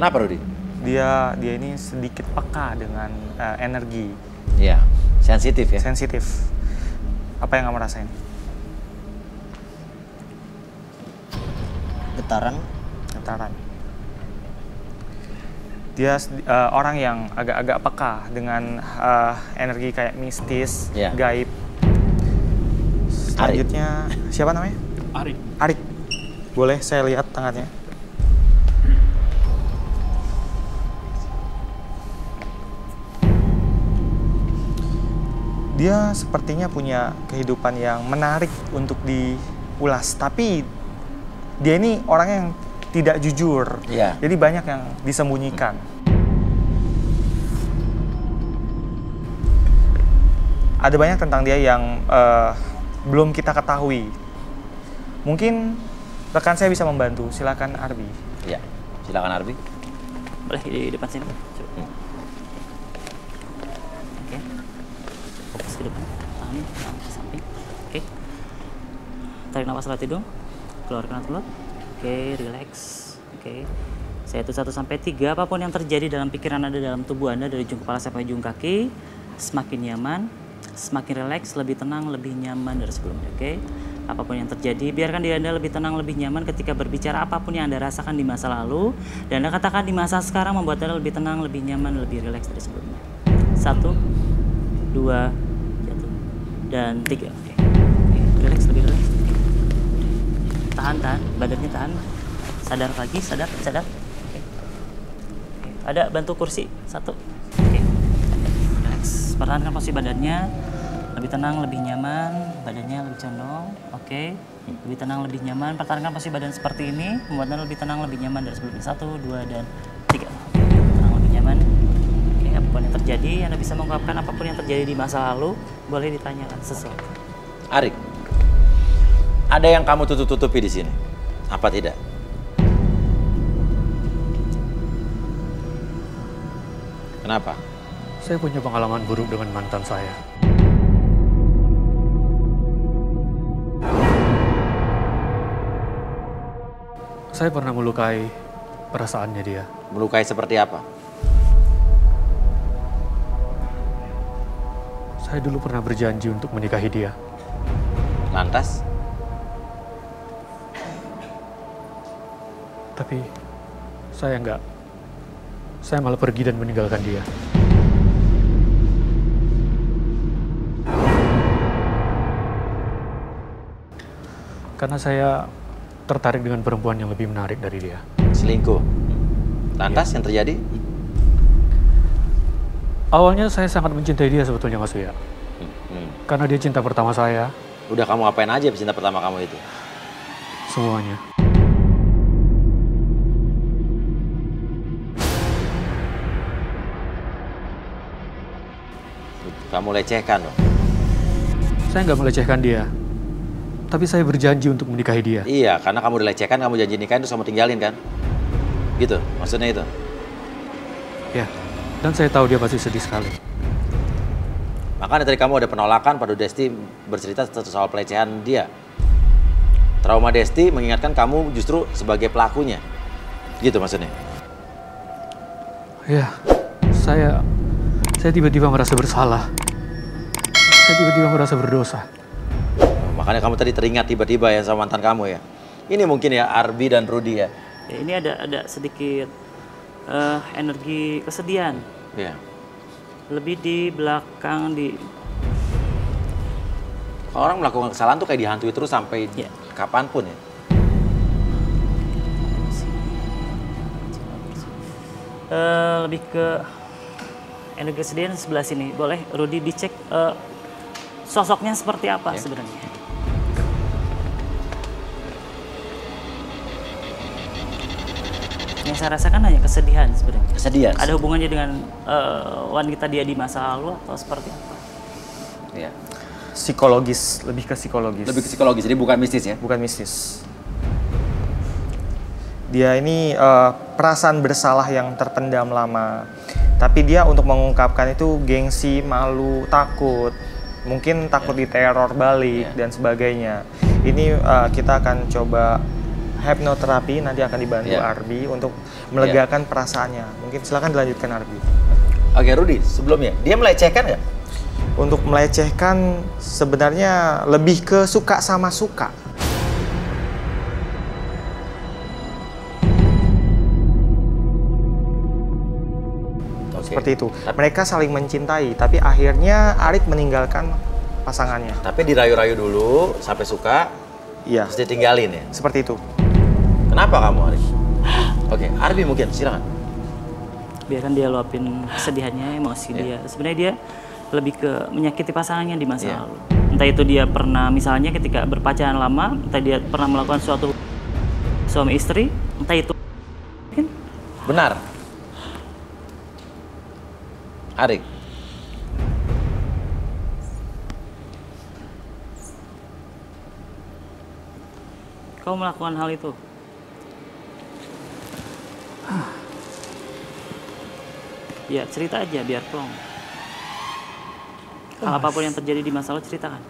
Kenapa, Rudy? Dia ini sedikit peka dengan energi. Iya, sensitif ya? Sensitif. Apa yang kamu rasain? Getaran. Dia orang yang agak-agak peka dengan energi kayak mistis, gaib. Selanjutnya, siapa namanya? Arik. Boleh saya lihat tangannya? Dia sepertinya punya kehidupan yang menarik untuk diulas, tapi dia ini orang yang tidak jujur. Jadi banyak yang disembunyikan. Ada banyak tentang dia yang belum kita ketahui. Mungkin rekan saya bisa membantu. Silakan Arbi. Iya, silakan Arbi. Boleh di depan sini. Oke. Fokus ke depan. Tahan ke samping. Oke. Tarik nafas lewat hidung. Keluarkan lewat mulut. Oke, relax. Oke. Saya hitung 1 sampai 3. Apapun yang terjadi dalam pikiran Anda, dalam tubuh Anda, dari ujung kepala sampai ujung kaki, semakin nyaman, semakin relax, lebih tenang, lebih nyaman dari sebelumnya. Oke. Apapun yang terjadi, biarkan diri Anda lebih tenang, lebih nyaman ketika berbicara apapun yang Anda rasakan di masa lalu. Dan Anda katakan di masa sekarang membuat Anda lebih tenang, lebih nyaman, lebih rileks dari sebelumnya. 1, 2, 1, dan 3. Oke. Rileks, lebih rileks. Tahan, badannya tahan. Sadar lagi, sadar. Oke. Ada bantu kursi, 1. Oke. Rileks. Pertahankan posisi badannya. Lebih tenang, lebih nyaman, badannya lebih condong. Oke. Lebih tenang, lebih nyaman. Pertahankan posisi badan seperti ini, membuat Anda lebih tenang, lebih nyaman dari sebelumnya. 1, 2, dan 3. Tenang, lebih nyaman. Oke, apapun yang terjadi, Anda bisa mengungkapkan apapun yang terjadi di masa lalu, boleh ditanyakan sesuatu. Arik, ada yang kamu tutup-tutupi di sini, apa tidak? Kenapa? Saya punya pengalaman buruk dengan mantan saya. Saya pernah melukai perasaannya dia. Melukai seperti apa? Saya dulu pernah berjanji untuk menikahi dia. Lantas? Tapi saya enggak. Saya malah pergi dan meninggalkan dia. Karena saya tertarik dengan perempuan yang lebih menarik dari dia. Selingkuh? Lantas yang terjadi? Awalnya saya sangat mencintai dia sebetulnya, Mas Uya. Karena dia cinta pertama saya. Udah kamu apain aja cinta pertama kamu itu? Semuanya. Kamu lecehkan loh. Saya nggak melecehkan dia. Tapi saya berjanji untuk menikahi dia. Iya, karena kamu udah lecehkan, kamu janji nikahin terus kamu tinggalin kan? Gitu, maksudnya itu? Ya, dan saya tahu dia pasti sedih sekali. Makanya tadi kamu ada penolakan pada Desti bercerita soal pelecehan dia. Trauma Desti mengingatkan kamu justru sebagai pelakunya. Gitu maksudnya? Ya, saya tiba-tiba merasa bersalah. Saya tiba-tiba merasa berdosa. Makanya kamu tadi teringat tiba-tiba ya sama mantan kamu ya. Ini mungkin ya Arbi dan Rudy ya. Ya, ini ada sedikit energi kesedihan. Iya. Lebih di belakang di. Kalau orang melakukan kesalahan tuh kayak dihantui terus sampai kapanpun ya. Lebih ke energi kesedihan sebelah sini. Boleh Rudy dicek sosoknya seperti apa sebenarnya? Yang saya rasakan hanya kesedihan sebenarnya. Kesedihan? Ada hubungannya dengan wanita dia di masa lalu atau seperti apa? Iya. Psikologis, lebih ke psikologis. Lebih ke psikologis, jadi bukan mistis ya? Bukan mistis. Dia ini perasaan bersalah yang terpendam lama. Tapi dia untuk mengungkapkan itu gengsi, malu, takut. Mungkin takut diteror balik dan sebagainya. Ini kita akan coba hipnoterapi nanti akan dibantu Arbi untuk melegakan perasaannya. Mungkin silakan dilanjutkan Arbi. Oke, Rudy, sebelumnya dia melecehkan nggak? Untuk melecehkan sebenarnya lebih ke suka sama suka. Seperti itu. Mereka saling mencintai, tapi akhirnya Arik meninggalkan pasangannya. Tapi dirayu-rayu dulu sampai suka, terus ditinggalin ya? Seperti itu. Kenapa kamu, Arik? Oke, Arbi mungkin, silakan. Biarkan dia luapin kesedihannya, emosi dia. Sebenarnya dia lebih ke menyakiti pasangannya di masa lalu. Entah itu dia pernah, misalnya ketika berpacaran lama, entah dia pernah melakukan suatu suami istri, entah itu mungkin. Benar. Arik. Kau melakukan hal itu. Ya cerita aja biar plong. Hal apapun yang terjadi di masa lalu ceritakan.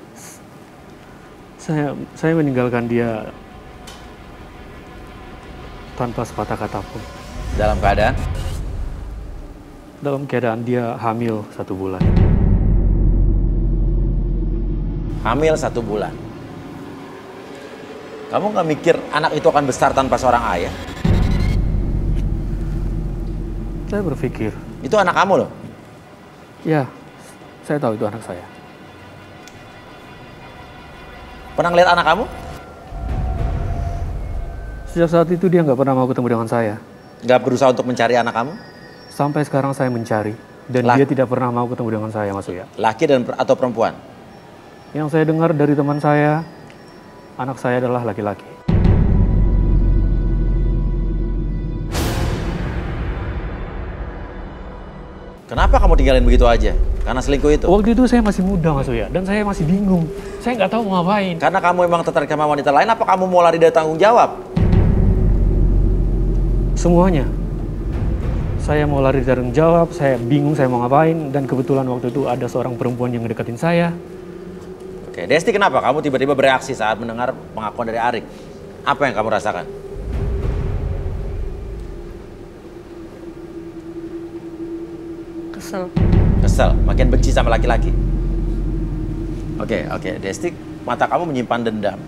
Saya meninggalkan dia tanpa sepatah kata pun. Dalam keadaan? Dalam keadaan dia hamil 1 bulan. Hamil 1 bulan. Kamu nggak mikir anak itu akan besar tanpa seorang ayah? Saya berpikir. Itu anak kamu loh? Ya, saya tahu itu anak saya. Pernah ngeliat anak kamu? Sejak saat itu dia nggak pernah mau ketemu dengan saya. Nggak berusaha untuk mencari anak kamu? Sampai sekarang saya mencari. Dan dia tidak pernah mau ketemu dengan saya, Mas Uya. Laki atau perempuan? Yang saya dengar dari teman saya, anak saya adalah laki-laki. Kenapa kamu tinggalin begitu aja? Karena selingkuh itu? Waktu itu saya masih muda, Mas Uya. Dan saya masih bingung. Saya nggak tahu mau ngapain. Karena kamu emang tertarik sama wanita lain, apa kamu mau lari dari tanggung jawab? Semuanya. Saya mau lari dari tanggung jawab, saya bingung saya mau ngapain. Dan kebetulan waktu itu ada seorang perempuan yang ngedeketin saya. Oke, Desti, kenapa kamu tiba-tiba bereaksi saat mendengar pengakuan dari Arik? Apa yang kamu rasakan? Kesel. Kesel, makin benci sama laki-laki. Oke, Desti, mata kamu menyimpan dendam.